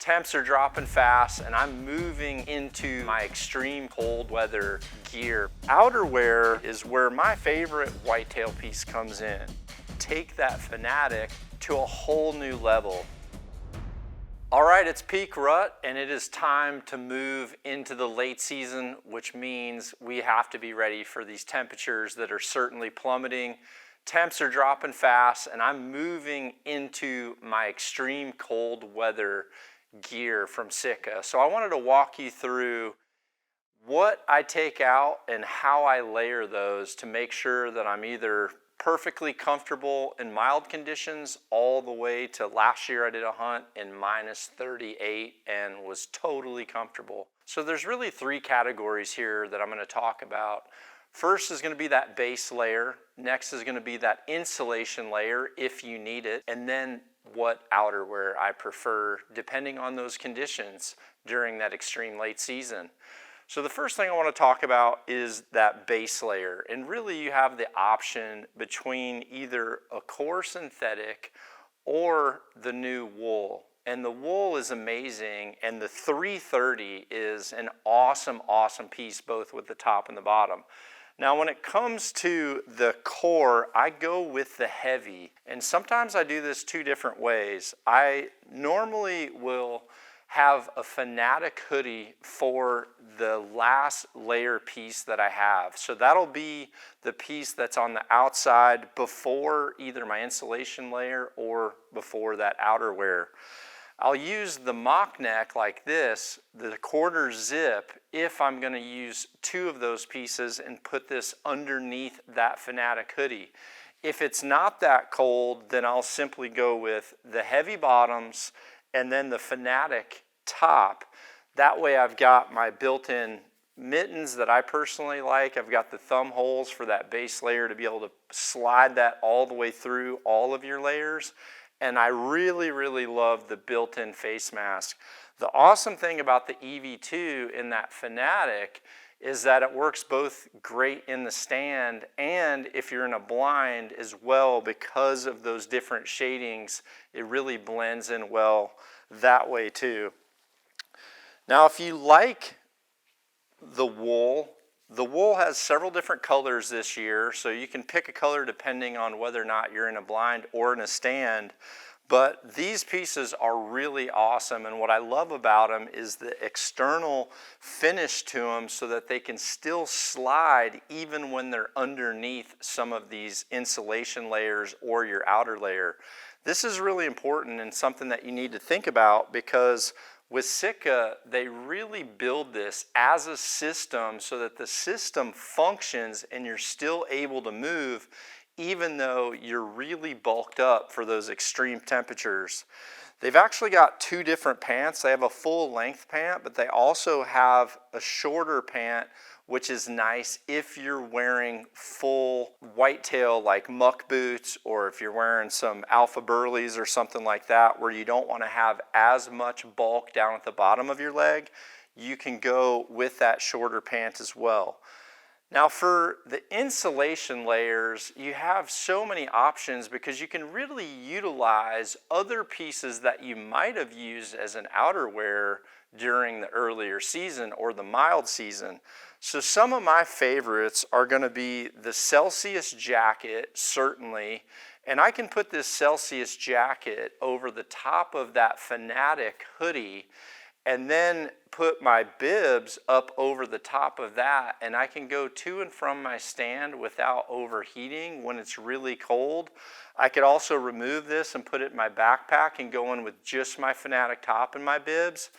Temps are dropping fast and I'm moving into my extreme cold weather gear. Outerwear is where my favorite whitetail piece comes in. Take that Fanatic to a whole new level. All right, it's peak rut and it is time to move into the late season, which means we have to be ready for these temperatures that are certainly plummeting. Temps are dropping fast and I'm moving into my extreme cold weather gear from Sitka. So I wanted to walk you through what I take out and how I layer those to make sure that I'm either perfectly comfortable in mild conditions all the way to last year I did a hunt in -38 and was totally comfortable. So there's really three categories here that I'm going to talk about. First is going to be that base layer. Next is going to be that insulation layer if you need it. And then what outerwear I prefer depending on those conditions during that extreme late season. So the first thing I want to talk about is that base layer. And really you have the option between either a core synthetic or the new wool. And the wool is amazing, and the 330 is an awesome piece both with the top and the bottom. Now when it comes to the core, I go with the heavy, and sometimes I do this two different ways. I normally will have a Fanatic hoodie for the last layer piece that I have. So that'll be the piece that's on the outside before either my insulation layer or before that outerwear. I'll use the mock neck like this, the quarter zip, if I'm going to use two of those pieces and put this underneath that Fanatic hoodie. If it's not that cold, then I'll simply go with the heavy bottoms and then the Fanatic top. That way I've got my built-in mittens that I personally like. I've got the thumb holes for that base layer to be able to slide that all the way through all of your layers. And I really love the built-in face mask. The awesome thing about the EV2 in that Fanatic is that it works both great in the stand and if you're in a blind as well, because of those different shadings, it really blends in well that way too. Now if you like the wool has several different colors this year, so you can pick a color depending on whether or not you're in a blind or in a stand. But these pieces are really awesome, and what I love about them is the external finish to them so that they can still slide even when they're underneath some of these insulation layers or your outer layer. This is really important and something that you need to think about, because with Sitka, they really build this as a system so that the system functions and you're still able to move even though you're really bulked up for those extreme temperatures. They've actually got two different pants. They have a full length pant, but they also have a shorter pant, which is nice if you're wearing full whitetail like muck boots, or if you're wearing some alpha burleys or something like that where you don't want to have as much bulk down at the bottom of your leg. You can go with that shorter pant as well. Now for the insulation layers, you have so many options because you can really utilize other pieces that you might have used as an outerwear during the earlier season or the mild season. So some of my favorites are going to be the Celsius jacket, certainly, and I can put this Celsius jacket over the top of that Fanatic hoodie and then put my bibs up over the top of that, and I can go to and from my stand without overheating when it's really cold. I could also remove this and put it in my backpack and go in with just my Fanatic top and my bibs.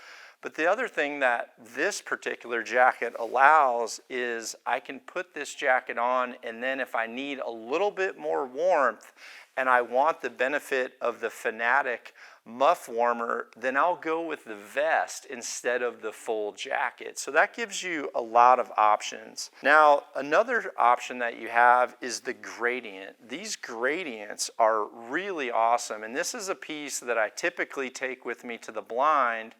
But the other thing that this particular jacket allows is I can put this jacket on, and then if I need a little bit more warmth and I want the benefit of the Fanatic muff warmer, then I'll go with the vest instead of the full jacket. So that gives you a lot of options. Now, another option that you have is the gradient. These gradients are really awesome, and this is a piece that I typically take with me to the blind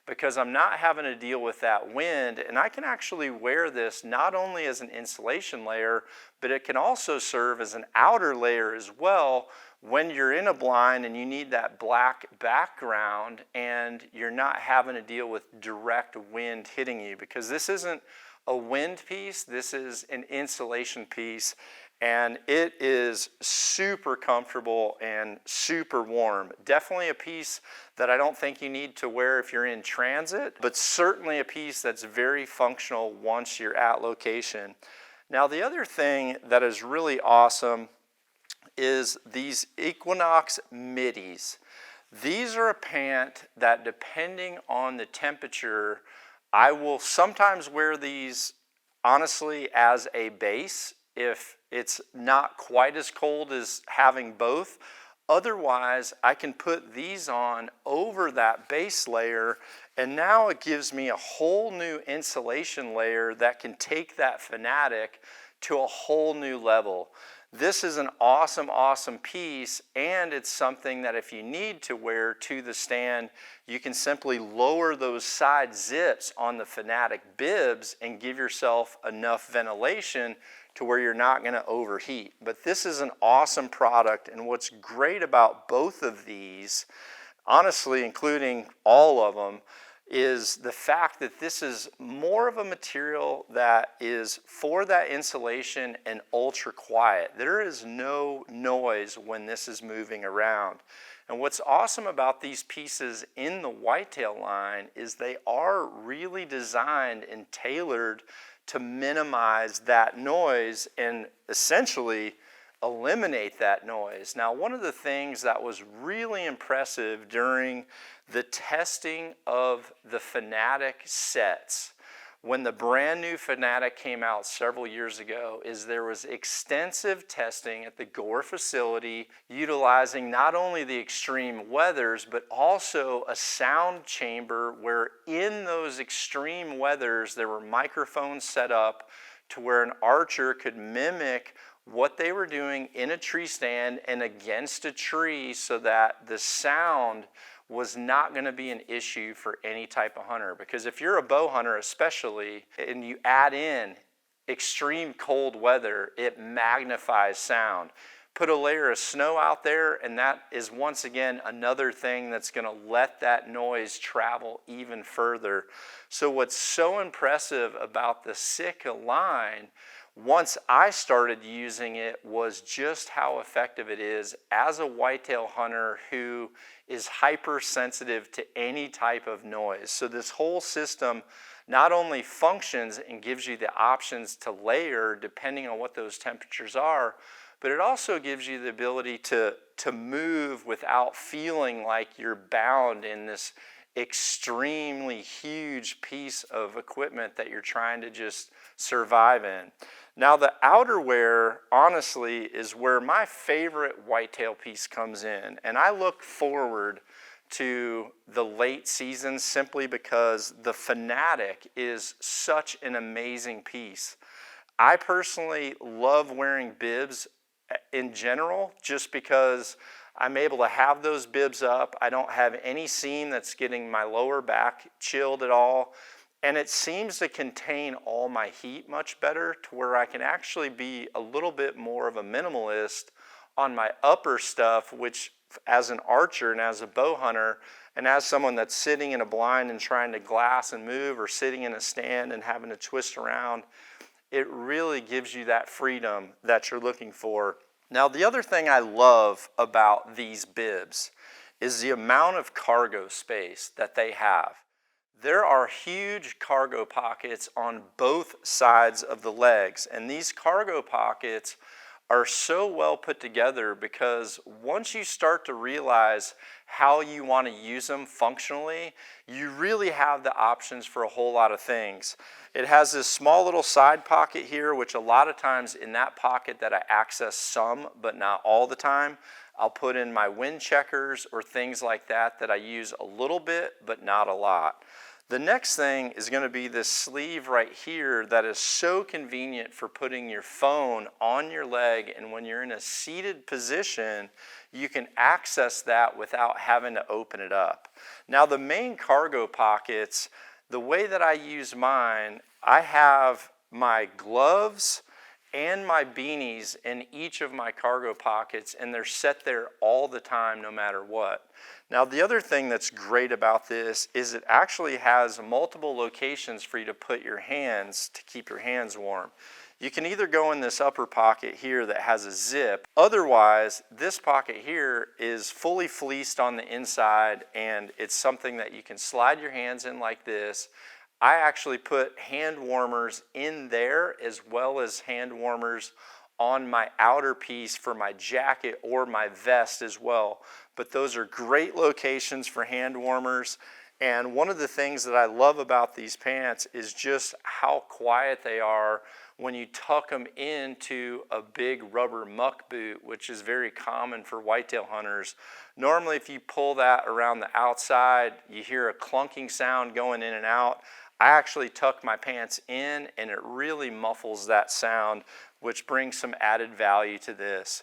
because I'm not having to deal with that wind, and I can actually wear this not only as an insulation layer, but it can also serve as an outer layer as well, when you're in a blind and you need that black background and you're not having to deal with direct wind hitting you, because this isn't a wind piece, this is an insulation piece, and it is super comfortable and super warm. Definitely a piece that I don't think you need to wear if you're in transit, but certainly a piece that's very functional once you're at location. Now, the other thing that is really awesome is these Equinox middies. These are a pant that, depending on the temperature, I will sometimes wear these honestly as a base if it's not quite as cold as having both. Otherwise, I can put these on over that base layer, and now it gives me a whole new insulation layer that can take that Fanatic to a whole new level. This is an awesome, awesome piece, and it's something that if you need to wear to the stand, you can simply lower those side zips on the Fanatic bibs and give yourself enough ventilation to where you're not going to overheat. But this is an awesome product, and what's great about both of these, honestly, including all of them, is the fact that this is more of a material that is for that insulation and ultra quiet. There is no noise when this is moving around. And what's awesome about these pieces in the Whitetail line is they are really designed and tailored to minimize that noise and essentially eliminate that noise. Now, one of the things that was really impressive during the testing of the Fanatic sets, when the brand new Fanatic came out several years ago, is there was extensive testing at the Gore facility utilizing not only the extreme weathers, but also a sound chamber where in those extreme weathers there were microphones set up to where an archer could mimic what they were doing in a tree stand and against a tree, so that the sound was not going to be an issue for any type of hunter. Because if you're a bow hunter especially, and you add in extreme cold weather, it magnifies sound. Put a layer of snow out there, and that is once again another thing that's going to let that noise travel even further. So what's so impressive about the Sitka line, once I started using it, was just how effective it is as a whitetail hunter who is hypersensitive to any type of noise. So this whole system not only functions and gives you the options to layer depending on what those temperatures are, but it also gives you the ability to move without feeling like you're bound in this extremely huge piece of equipment that you're trying to just survive in. Now, the outerwear, honestly, is where my favorite whitetail piece comes in. And I look forward to the late season simply because the Fanatic is such an amazing piece. I personally love wearing bibs in general just because I'm able to have those bibs up. I don't have any seam that's getting my lower back chilled at all. And it seems to contain all my heat much better, to where I can actually be a little bit more of a minimalist on my upper stuff, which as an archer and as a bow hunter and as someone that's sitting in a blind and trying to glass and move, or sitting in a stand and having to twist around, it really gives you that freedom that you're looking for. Now, the other thing I love about these bibs is the amount of cargo space that they have. There are huge cargo pockets on both sides of the legs, and these cargo pockets are so well put together because once you start to realize how you want to use them functionally, you really have the options for a whole lot of things. It has this small little side pocket here, which a lot of times in that pocket that I access some, but not all the time, I'll put in my wind checkers or things like that that I use a little bit, but not a lot. The next thing is going to be this sleeve right here that is so convenient for putting your phone on your leg, and when you're in a seated position, you can access that without having to open it up. Now, the main cargo pockets, the way that I use mine, I have my gloves and my beanies in each of my cargo pockets, and they're set there all the time no matter what. Now the other thing that's great about this is it actually has multiple locations for you to put your hands to keep your hands warm. You can either go in this upper pocket here that has a zip. Otherwise, this pocket here is fully fleeced on the inside, and it's something that you can slide your hands in like this. I actually put hand warmers in there as well as hand warmers on my outer piece for my jacket or my vest as well. But those are great locations for hand warmers. And one of the things that I love about these pants is just how quiet they are when you tuck them into a big rubber muck boot, which is very common for whitetail hunters. Normally, if you pull that around the outside, you hear a clunking sound going in and out. I actually tuck my pants in, and it really muffles that sound, which brings some added value to this.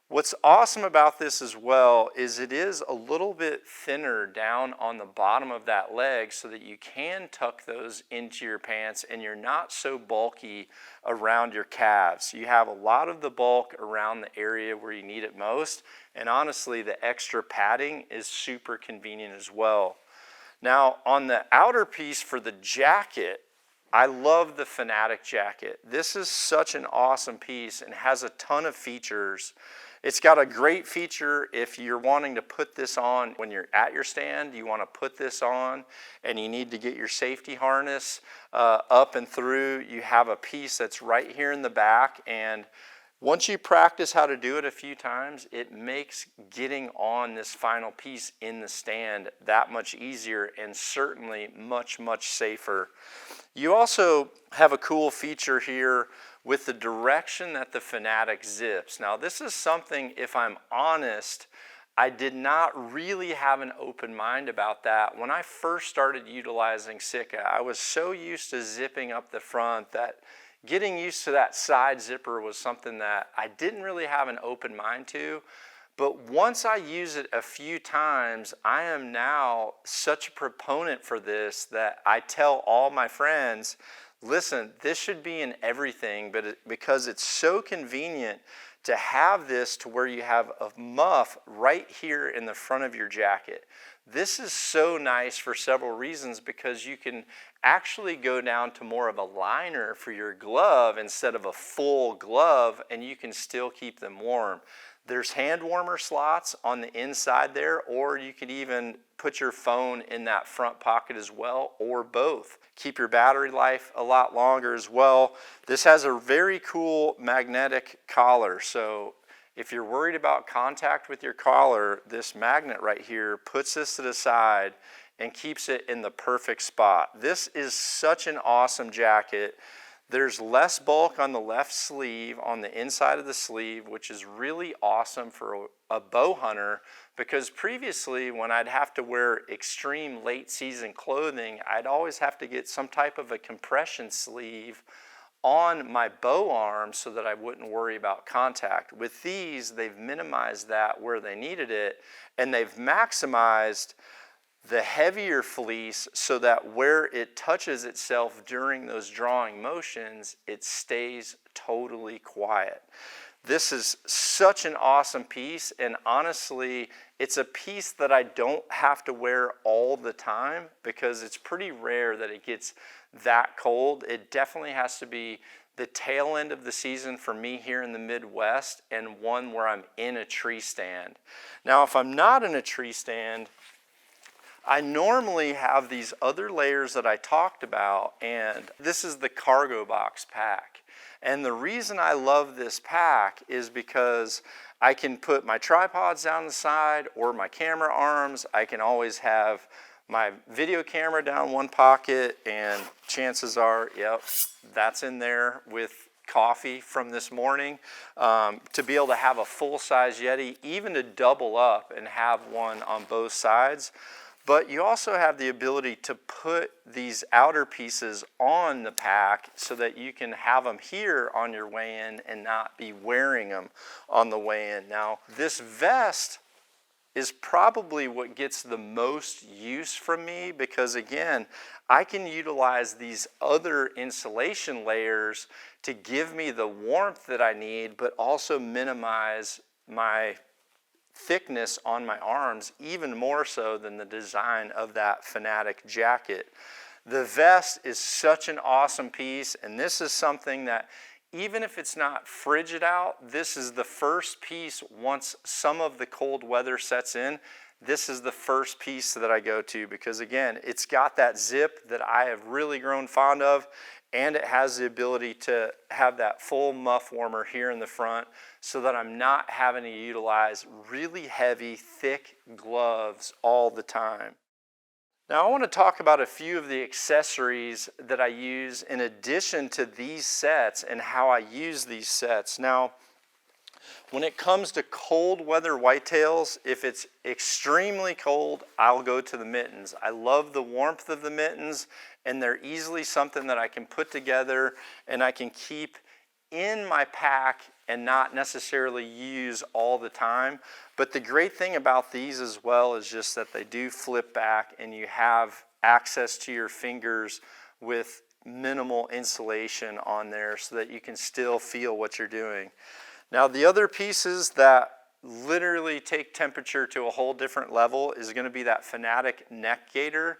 What's awesome about this as well is it is a little bit thinner down on the bottom of that leg so that you can tuck those into your pants and you're not so bulky around your calves. You have a lot of the bulk around the area where you need it most, and honestly the extra padding is super convenient as well. Now on the outer piece for the jacket, I love the Fanatic jacket. This is such an awesome piece and has a ton of features. It's got a great feature if you're wanting to put this on when you're at your stand. You want to put this on and you need to get your safety harness up and through. You have a piece that's right here in the back, and once you practice how to do it a few times, it makes getting on this final piece in the stand that much easier and certainly much, much safer. You also have a cool feature here with the direction that the Fanatic zips. Now this is something, if I'm honest, I did not really have an open mind about that. When I first started utilizing Sitka, I was so used to zipping up the front that getting used to that side zipper was something that I didn't really have an open mind to. But once I use it a few times, I am now such a proponent for this that I tell all my friends, listen, this should be in everything, but because it's so convenient to have this to where you have a muff right here in the front of your jacket. This is so nice for several reasons, because you can actually go down to more of a liner for your glove instead of a full glove, and you can still keep them warm. There's hand warmer slots on the inside there, or you could even put your phone in that front pocket as well, or both. Keep your battery life a lot longer as well. This has a very cool magnetic collar, so if you're worried about contact with your collar, this magnet right here puts this to the side and keeps it in the perfect spot. This is such an awesome jacket. There's less bulk on the left sleeve, on the inside of the sleeve, which is really awesome for a bow hunter, because previously when I'd have to wear extreme late season clothing, I'd always have to get some type of a compression sleeve on my bow arm so that I wouldn't worry about contact. With these, they've minimized that where they needed it, and they've maximized the heavier fleece so that where it touches itself during those drawing motions, it stays totally quiet. This is such an awesome piece, and honestly, it's a piece that I don't have to wear all the time because it's pretty rare that it gets that cold. It definitely has to be the tail end of the season for me here in the Midwest, and one where I'm in a tree stand. Now, if I'm not in a tree stand, I normally have these other layers that I talked about, and this is the cargo box pack. And the reason I love this pack is because I can put my tripods down the side or my camera arms. I can always have my video camera down one pocket, and chances are, yep, that's in there with coffee from this morning. To be able to have a full-size Yeti, even to double up and have one on both sides. But you also have the ability to put these outer pieces on the pack so that you can have them here on your way in and not be wearing them on the way in. Now, this vest is probably what gets the most use from me, because again, I can utilize these other insulation layers to give me the warmth that I need, but also minimize my thickness on my arms even more so than the design of that Fanatic jacket. The vest is such an awesome piece, and this is something that even if it's not frigid out, this is the first piece once some of the cold weather sets in. This is the first piece that I go to, because again, it's got that zip that I have really grown fond of, and it has the ability to have that full muff warmer here in the front so that I'm not having to utilize really heavy, thick gloves all the time. Now I want to talk about a few of the accessories that I use in addition to these sets and how I use these sets. Now, when it comes to cold weather whitetails, if it's extremely cold, I'll go to the mittens. I love the warmth of the mittens, and they're easily something that I can put together and I can keep in my pack and not necessarily use all the time. But the great thing about these as well is just that they do flip back and you have access to your fingers with minimal insulation on there so that you can still feel what you're doing. Now the other pieces that literally take temperature to a whole different level is going to be that Fanatic neck gaiter.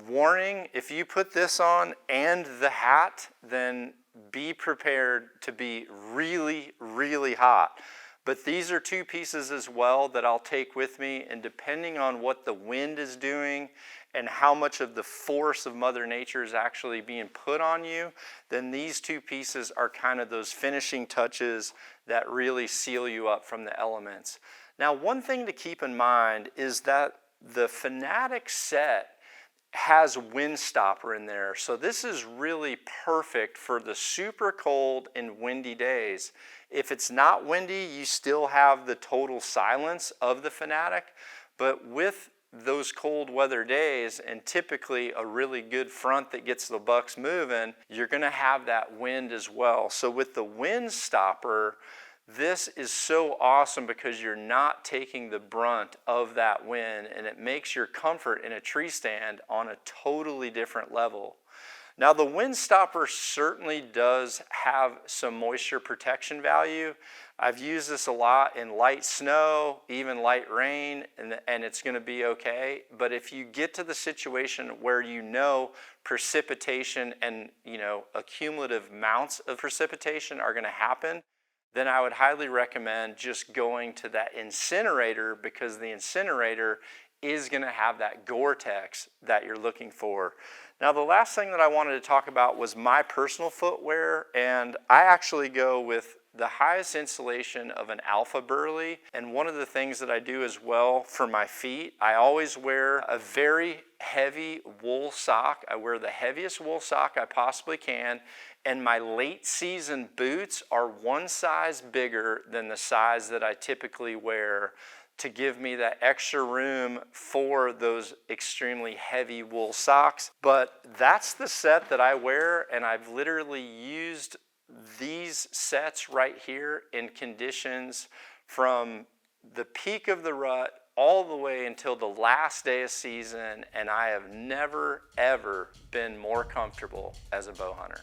Warning, if you put this on and the hat, then be prepared to be really, really hot. But these are two pieces as well that I'll take with me, and depending on what the wind is doing and how much of the force of Mother Nature is actually being put on you, then these two pieces are kind of those finishing touches that really seal you up from the elements. Now, one thing to keep in mind is that the Fanatic set has wind stopper in there. So this is really perfect for the super cold and windy days. If it's not windy, you still have the total silence of the Fanatic, but with those cold weather days and typically a really good front that gets the bucks moving, you're gonna have that wind as well. So with the wind stopper, this is so awesome because you're not taking the brunt of that wind, and it makes your comfort in a tree stand on a totally different level. Now the wind stopper certainly does have some moisture protection value. I've used this a lot in light snow, even light rain, and it's going to be okay. But if you get to the situation where you know precipitation and accumulative amounts of precipitation are going to happen, then I would highly recommend just going to that incinerator, because the incinerator is going to have that Gore-Tex that you're looking for. Now the last thing that I wanted to talk about was my personal footwear, and I actually go with the highest insulation of an Alpha Burley. And one of the things that I do as well for my feet, I always wear a very heavy wool sock. I wear the heaviest wool sock I possibly can, and my late season boots are one size bigger than the size that I typically wear to give me that extra room for those extremely heavy wool socks. But that's the set that I wear, and I've literally used these sets right here in conditions from the peak of the rut all the way until the last day of season, and I have never ever been more comfortable as a bow hunter.